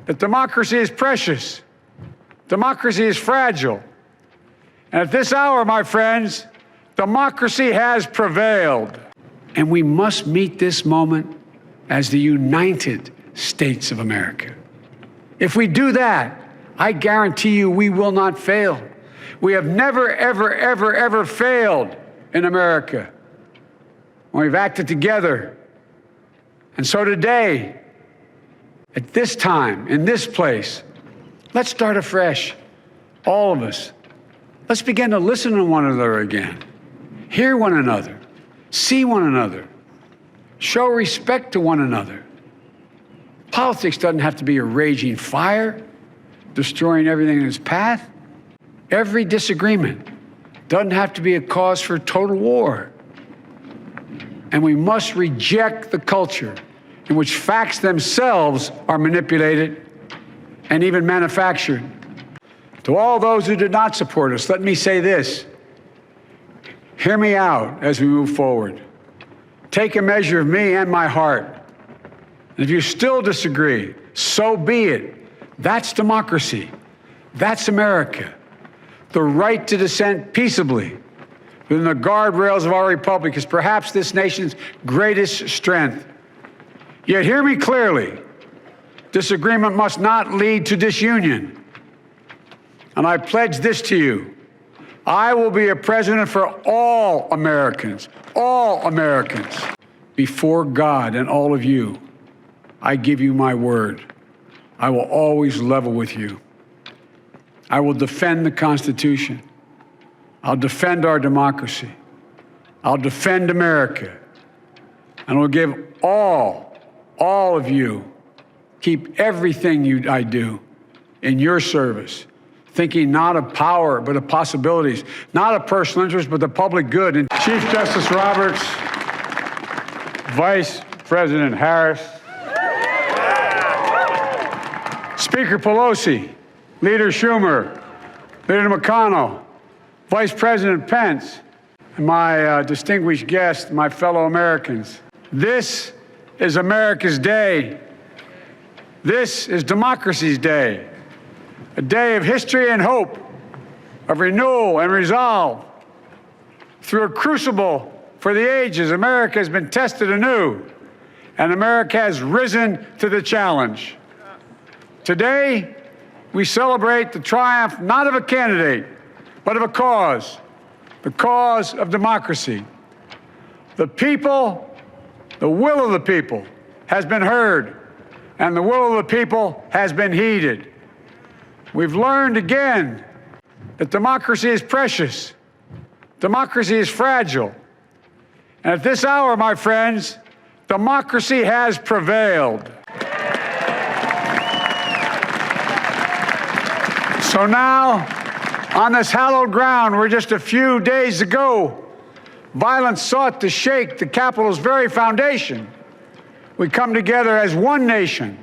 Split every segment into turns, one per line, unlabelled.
that democracy is precious, democracy is fragile. And at this hour, my friends, democracy has prevailed. And we must meet this moment as the United States of America. If we do that, I guarantee you we will not fail. We have never, ever, ever, ever failed in America when we've acted together. And so today, at this time, in this place, let's start afresh, all of us. Let's begin to listen to one another again, hear one another, see one another, show respect to one another. Politics doesn't have to be a raging fire, destroying everything in its path. Every disagreement doesn't have to be a cause for total war. And we must reject the culture in which facts themselves are manipulated and even manufactured. To all those who did not support us, let me say this. Hear me out as we move forward. Take a measure of me and my heart. And if you still disagree, so be it. That's democracy. That's America. The right to dissent peaceably within the guardrails of our republic is perhaps this nation's greatest strength. Yet hear me clearly. Disagreement must not lead to disunion. And I pledge this to you. I will be a president for all Americans, before God and all of you. I give you my word. I will always level with you. I will defend the Constitution. I'll defend our democracy. I'll defend America. And I'll give all of you, keep everything I do in your service, thinking not of power, but of possibilities, not of personal interest, but the public good. And Chief Justice Roberts, Vice President Harris, Speaker Pelosi, Leader Schumer, Leader McConnell, Vice President Pence, and my distinguished guests, my fellow Americans. This is America's day. This is democracy's day. A day of history and hope, of renewal and resolve. Through a crucible for the ages, America has been tested anew, and America has risen to the challenge. Today, we celebrate the triumph not of a candidate, but of a cause, the cause of democracy. The people, the will of the people has been heard, and the will of the people has been heeded. We've learned again that democracy is precious, democracy is fragile. And at this hour, my friends, democracy has prevailed. So now, on this hallowed ground where just a few days ago, violence sought to shake the Capitol's very foundation, we come together as one nation,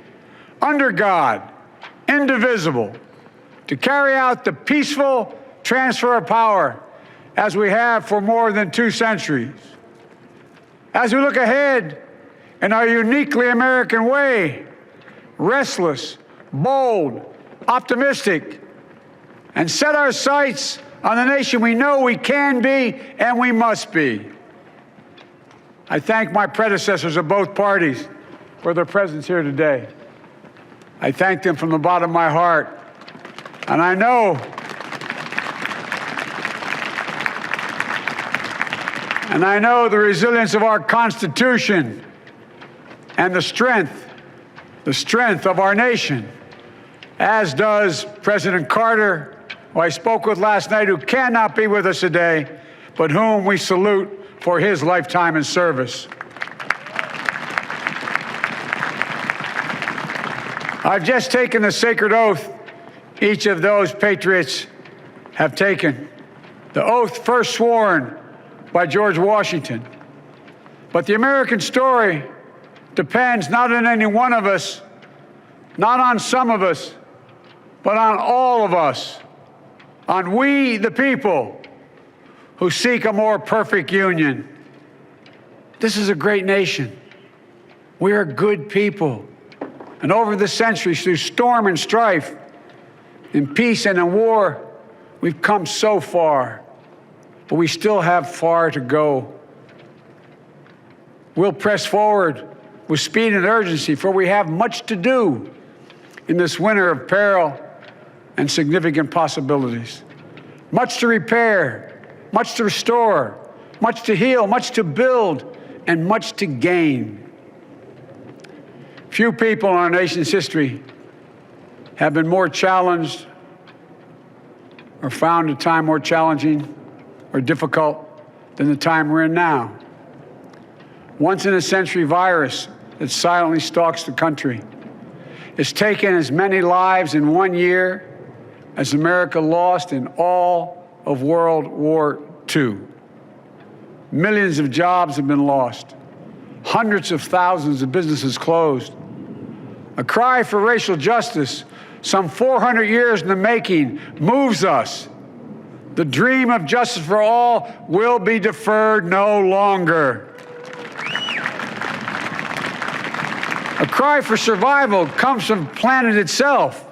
under God, indivisible, to carry out the peaceful transfer of power as we have for more than 2 centuries. As we look ahead in our uniquely American way, restless, bold, optimistic, and set our sights on the nation we know we can be and we must be. I thank my predecessors of both parties for their presence here today. I thank them from the bottom of my heart. And I know the resilience of our Constitution and the strength of our nation, as does President Carter, who I spoke with last night, who cannot be with us today, but whom we salute for his lifetime in service. I've just taken the sacred oath each of those patriots have taken, the oath first sworn by George Washington. But the American story depends not on any one of us, not on some of us, but on all of us, on we the people who seek a more perfect union. This is a great nation. We are good people, And over the centuries, through storm and strife, in peace and in war, we've come so far, but we still have far to go. We'll press forward with speed and urgency, for we have much to do in this winter of peril and significant possibilities. Much to repair, much to restore, much to heal, much to build, and much to gain. Few people in our nation's history have been more challenged or found a time more challenging or difficult than the time we're in now. Once-in-a-century virus that silently stalks the country. It's taken as many lives in 1 year as America lost in all of World War II. Millions of jobs have been lost. Hundreds of thousands of businesses closed. A cry for racial justice, some 400 years in the making, moves us. The dream of justice for all will be deferred no longer. A cry for survival comes from the planet itself,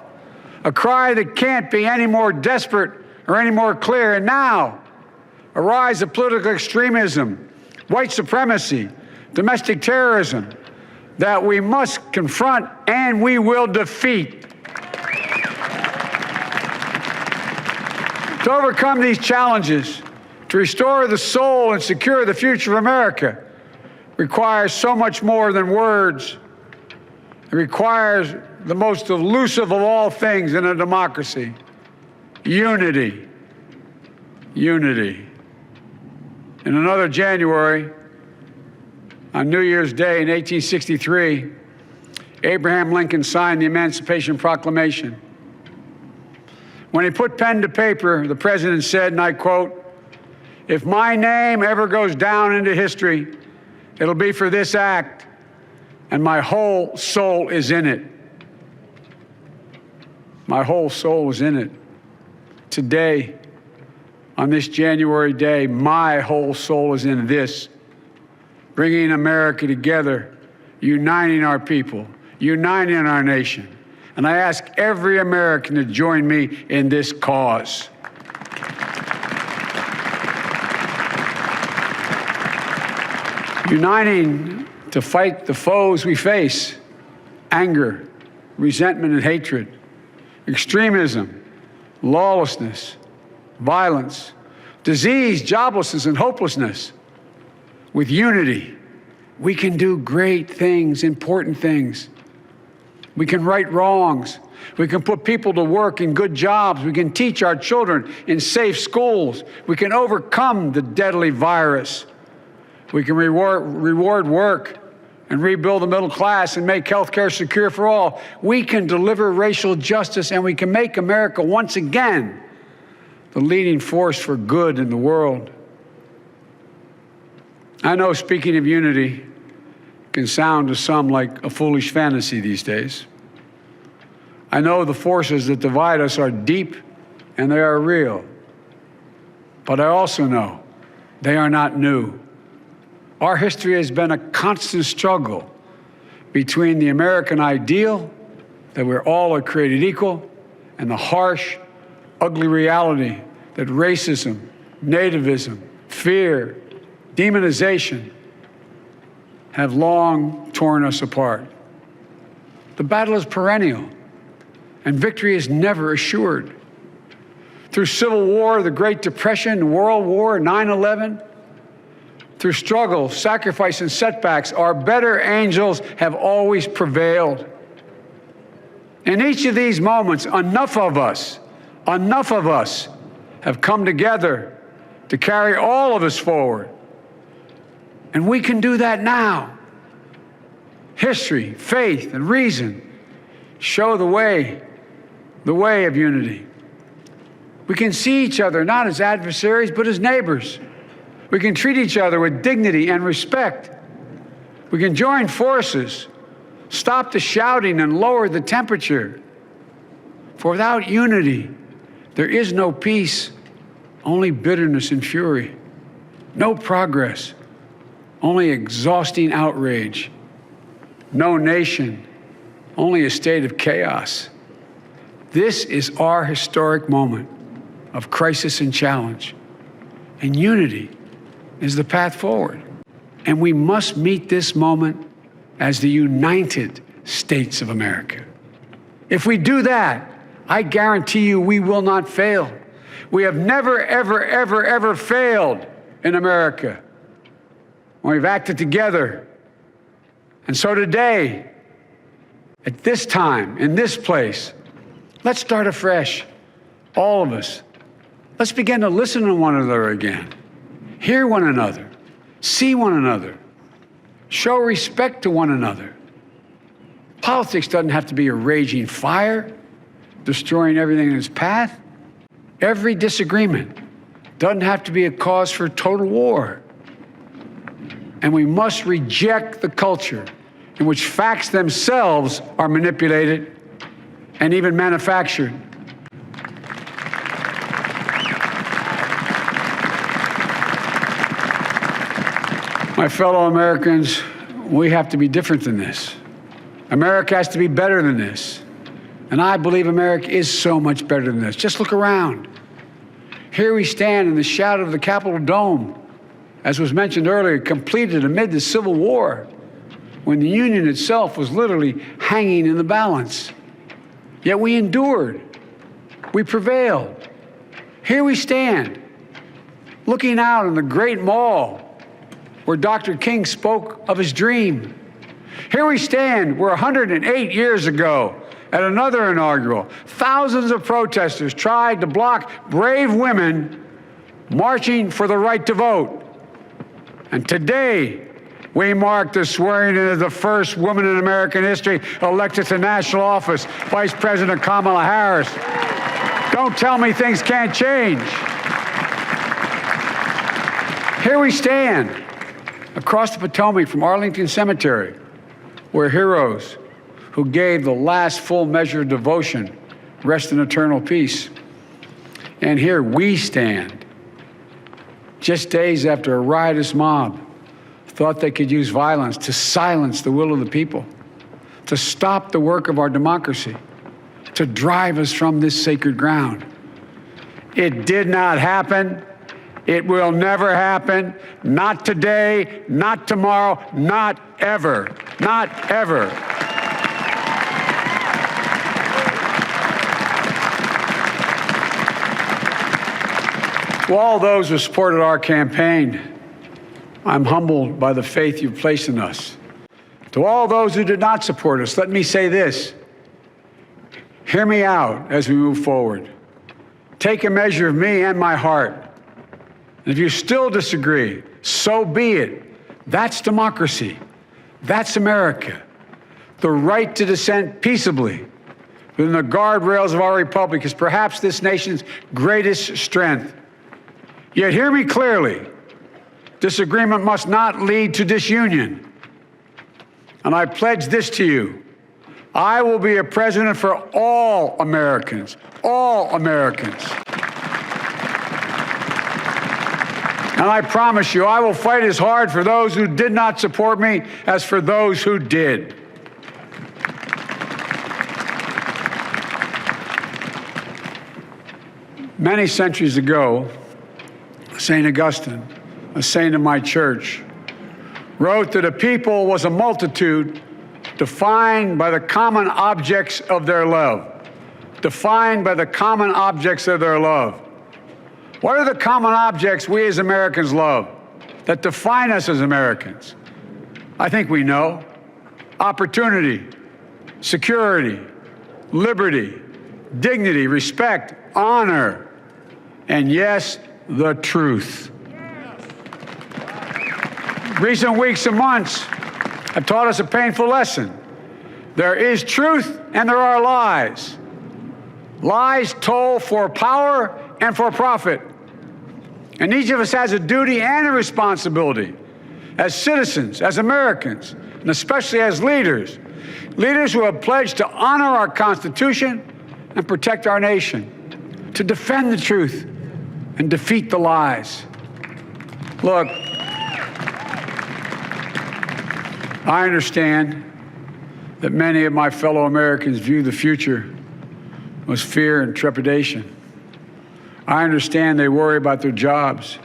a cry that can't be any more desperate or any more clear. And now, a rise of political extremism, white supremacy, domestic terrorism, that we must confront and we will defeat. To overcome these challenges, to restore the soul and secure the future of America, requires so much more than words. It requires the most elusive of all things in a democracy: unity. Unity. In another January, on New Year's Day in 1863, Abraham Lincoln signed the Emancipation Proclamation. When he put pen to paper, the president said, and I quote, "If my name ever goes down into history, it'll be for this act, and my whole soul is in it." My whole soul is in it. Today, on this January day, my whole soul is in this, bringing America together, uniting our people, uniting our nation. And I ask every American to join me in this cause. Uniting to fight the foes we face: anger, resentment and hatred, extremism, lawlessness, violence, disease, joblessness, and hopelessness. With unity, we can do great things, important things. We can right wrongs. We can put people to work in good jobs. We can teach our children in safe schools. We can overcome the deadly virus. We can reward work and rebuild the middle class and make health care secure for all. We can deliver racial justice, and we can make America once again the leading force for good in the world. I know speaking of unity can sound to some like a foolish fantasy these days. I know the forces that divide us are deep and they are real. But I also know they are not new. Our history has been a constant struggle between the American ideal that we're all are created equal and the harsh, ugly reality that racism, nativism, fear, demonization have long torn us apart. The battle is perennial, and victory is never assured. Through Civil War, the Great Depression, World War, 9/11, through struggle, sacrifice, and setbacks, our better angels have always prevailed. In each of these moments, enough of us have come together to carry all of us forward. And we can do that now. History, faith, and reason show the way of unity. We can see each other not as adversaries, but as neighbors. We can treat each other with dignity and respect. We can join forces, stop the shouting, and lower the temperature. For without unity, there is no peace, only bitterness and fury. No progress, only exhausting outrage. No nation, only a state of chaos. This is our historic moment of crisis and challenge, and unity is the path forward. And we must meet this moment as the United States of America. If we do that, I guarantee you we will not fail. We have never, ever, ever, ever failed in America when we've acted together. And so today, at this time, in this place, let's start afresh, all of us. Let's begin to listen to one another again, hear one another, see one another, show respect to one another. Politics doesn't have to be a raging fire, destroying everything in its path. Every disagreement doesn't have to be a cause for total war. And we must reject the culture in which facts themselves are manipulated and even manufactured. My fellow Americans, we have to be different than this. America has to be better than this. And I believe America is so much better than this. Just look around. Here we stand in the shadow of the Capitol Dome, as was mentioned earlier, completed amid the Civil War, when the Union itself was literally hanging in the balance. Yet we endured. We prevailed. Here we stand, looking out on the great mall where Dr. King spoke of his dream. Here we stand where 108 years ago, at another inaugural, thousands of protesters tried to block brave women marching for the right to vote. And today, we mark the swearing in of the first woman in American history elected to national office, Vice President Kamala Harris. Don't tell me things can't change. Here we stand across the Potomac from Arlington Cemetery, where heroes who gave the last full measure of devotion rest in eternal peace. And here we stand, just days after a riotous mob thought they could use violence to silence the will of the people, to stop the work of our democracy, to drive us from this sacred ground. It did not happen. It will never happen. Not today, not tomorrow, not ever. Not ever. To all those who supported our campaign, I'm humbled by the faith you've placed in us. To all those who did not support us, let me say this. Hear me out as we move forward. Take a measure of me and my heart. And if you still disagree, so be it. That's democracy. That's America. The right to dissent peaceably within the guardrails of our republic is perhaps this nation's greatest strength. Yet hear me clearly. Disagreement must not lead to disunion. And I pledge this to you. I will be a president for all Americans. All Americans. And I promise you, I will fight as hard for those who did not support me as for those who did. Many centuries ago, St. Augustine, a saint of my church, wrote that a people was a multitude defined by the common objects of their love. Defined by the common objects of their love. What are the common objects we as Americans love that define us as Americans? I think we know. Opportunity, security, liberty, dignity, respect, honor, and yes, the truth. Recent weeks and months have taught us a painful lesson. There is truth and there are lies. Lies told for power and for profit. And each of us has a duty and a responsibility as citizens, as Americans, and especially as leaders. Leaders who have pledged to honor our Constitution and protect our nation, to defend the truth and defeat the lies. Look, I understand that many of my fellow Americans view the future with fear and trepidation. I understand they worry about their jobs.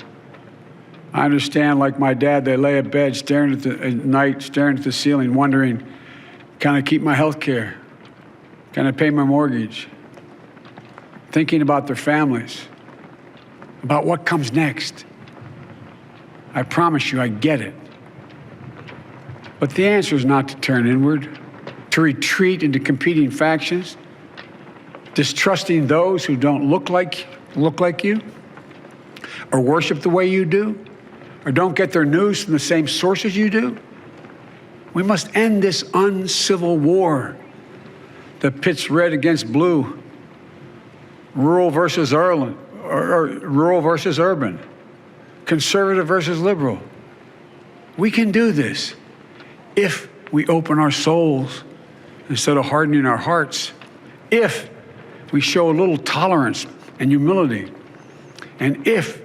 I understand, like my dad, they lay at bed at night, staring at the ceiling, wondering, can I keep my health care? Can I pay my mortgage? Thinking about their families, about what comes next. I promise you, I get it. But the answer is not to turn inward, to retreat into competing factions, distrusting those who don't look like you, or worship the way you do, or don't get their news from the same sources you do. We must end this uncivil war that pits red against blue, rural versus urban, conservative versus liberal. We can do this if we open our souls instead of hardening our hearts, if we show a little tolerance and humility, and if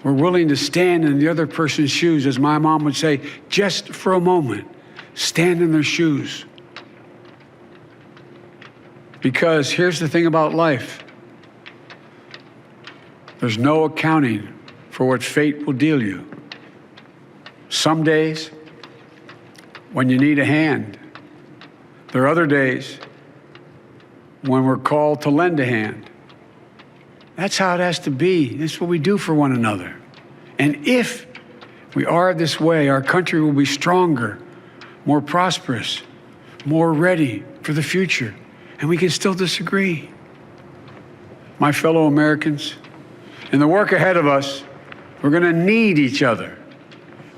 we're willing to stand in the other person's shoes, as my mom would say, just for a moment, stand in their shoes. Because here's the thing about life. There's no accounting for what fate will deal you. Some days, when you need a hand. There are other days when we're called to lend a hand. That's how it has to be. That's what we do for one another. And if we are this way, our country will be stronger, more prosperous, more ready for the future. And we can still disagree. My fellow Americans, in the work ahead of us, we're going to need each other.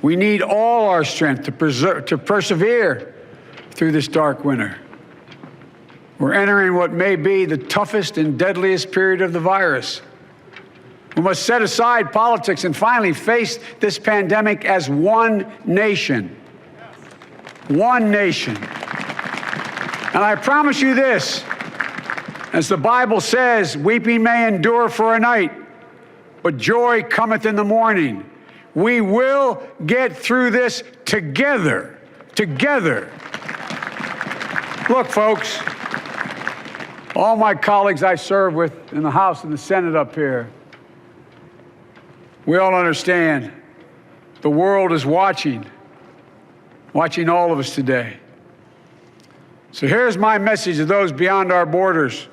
We need all our strength to persevere through this dark winter. We're entering what may be the toughest and deadliest period of the virus. We must set aside politics and finally face this pandemic as one nation. One nation. And I promise you this, as the Bible says, weeping may endure for a night, but joy cometh in the morning. We will get through this together. Together. Look, folks, all my colleagues I serve with in the House and the Senate up here, we all understand the world is watching all of us today. So here's my message to those beyond our borders.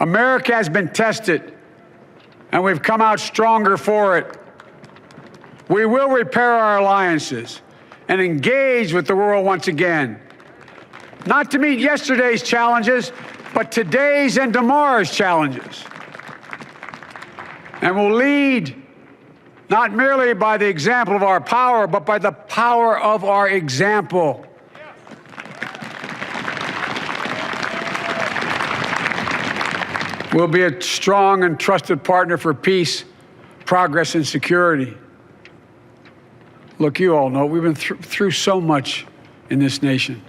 America has been tested, and we've come out stronger for it. We will repair our alliances and engage with the world once again, not to meet yesterday's challenges, but today's and tomorrow's challenges. And we'll lead not merely by the example of our power, but by the power of our example. We'll be a strong and trusted partner for peace, progress, and security. Look, you all know we've been through so much in this nation.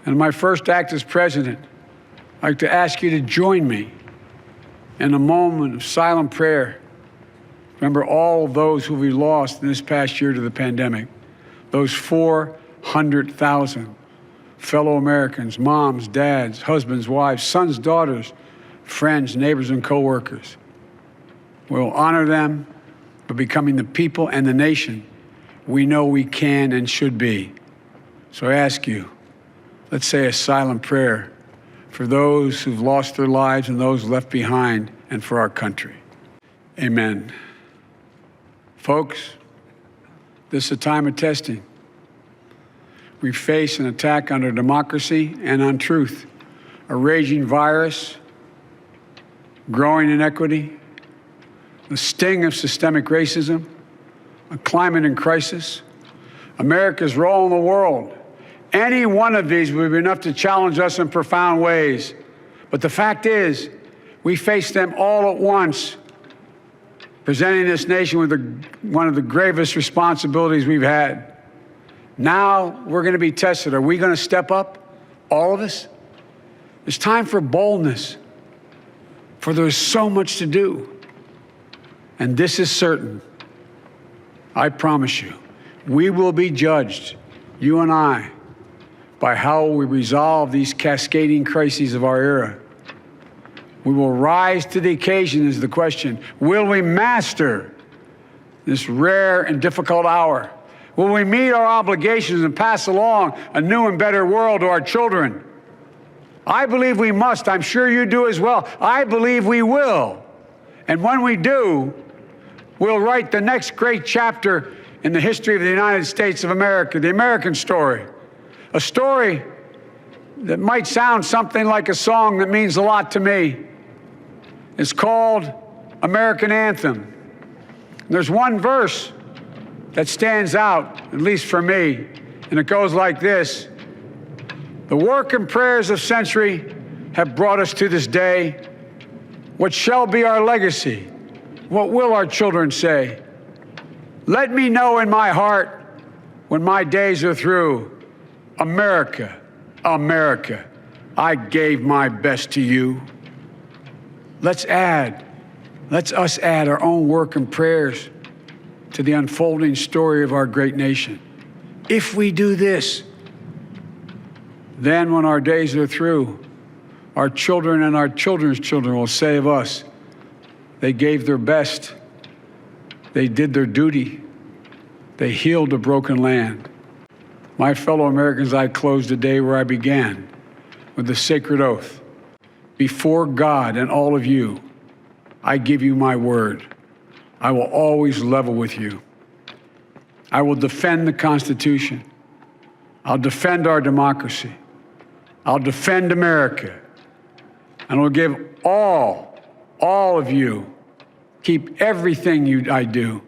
And my first act as president, I'd like to ask you to join me in a moment of silent prayer. Remember all of those who we lost in this past year to the pandemic. Those 400,000 fellow Americans, moms, dads, husbands, wives, sons, daughters, friends, neighbors, and coworkers. We'll honor them by becoming the people and the nation we know we can and should be. So I ask you, let's say a silent prayer for those who've lost their lives and those left behind, and for our country. Amen. Folks, this is a time of testing. We face an attack on our democracy and on truth, a raging virus, growing inequity, the sting of systemic racism, a climate in crisis, America's role in the world. Any one of these would be enough to challenge us in profound ways. But the fact is, we face them all at once, presenting this nation with one of the gravest responsibilities we've had. Now we're going to be tested. Are we going to step up, all of us? It's time for boldness, for there's so much to do. And this is certain. I promise you, we will be judged. you and I, by how we resolve these cascading crises of our era. We will rise to the occasion is the question. Will we master this rare and difficult hour? Will we meet our obligations and pass along a new and better world to our children? I believe we must. I'm sure you do as well. I believe we will. And when we do, we'll write the next great chapter in the history of the United States of America, the American story. A story that might sound something like a song that means a lot to me. It's called American Anthem. There's one verse that stands out, at least for me, and it goes like this. The work and prayers of century have brought us to this day. What shall be our legacy? What will our children say? Let me know in my heart when my days are through. America, America, I gave my best to you. Let's us add our own work and prayers to the unfolding story of our great nation. If we do this, then when our days are through, our children and our children's children will say of us, they gave their best, they did their duty, they healed a broken land. My fellow Americans, I close the day where I began, with the sacred oath. Before God and all of you, I give you my word. I will always level with you. I will defend the Constitution. I'll defend our democracy. I'll defend America. And I'll give all of you, keep everything I do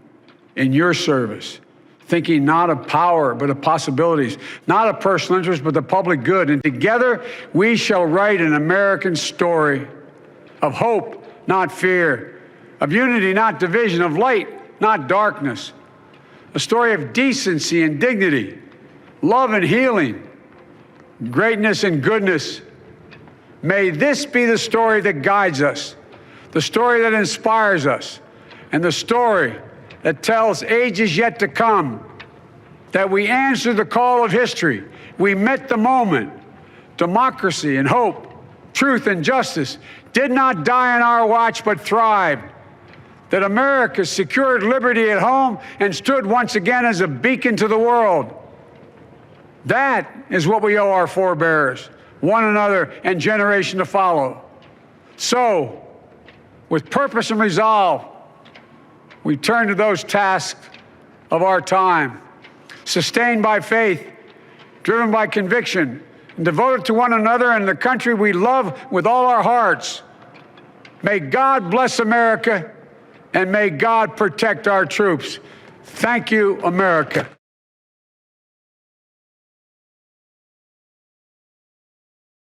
in your service, thinking not of power, but of possibilities, not of personal interest, but the public good. And together we shall write an American story of hope, not fear, of unity, not division, of light, not darkness, a story of decency and dignity, love and healing, greatness and goodness. May this be the story that guides us, the story that inspires us, and the story that tells ages yet to come that we answered the call of history. We met the moment. Democracy and hope, truth and justice did not die on our watch, but thrived. That America secured liberty at home and stood once again as a beacon to the world. That is what we owe our forebears, one another, and generation to follow. So, with purpose and resolve, we turn to those tasks of our time, sustained by faith, driven by conviction, and devoted to one another and the country we love with all our hearts. May God bless America, and may God protect our troops. Thank you, America.